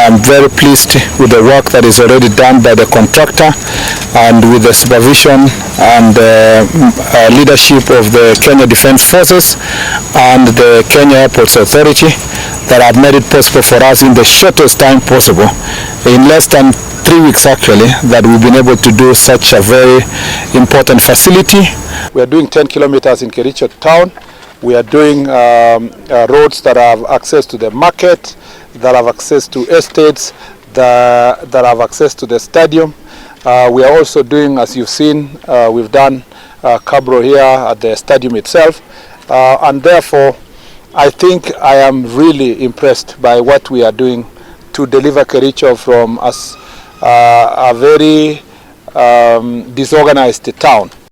I'm very pleased with the work that is already done by the contractor and with the supervision and leadership of the Kenya Defence Forces and the Kenya Airports Authority that have made it possible for us in the shortest time possible, in less than 3 weeks actually, that we've been able to do such a very important facility. We are doing 10 kilometers in Kericho town. We are doing roads that have access to the market, that have access to estates, that have access to the stadium. We are also doing, as you've seen, we've done Cabro here at the stadium itself, and therefore I think I am really impressed by what we are doing to deliver Kericho from a very disorganized town.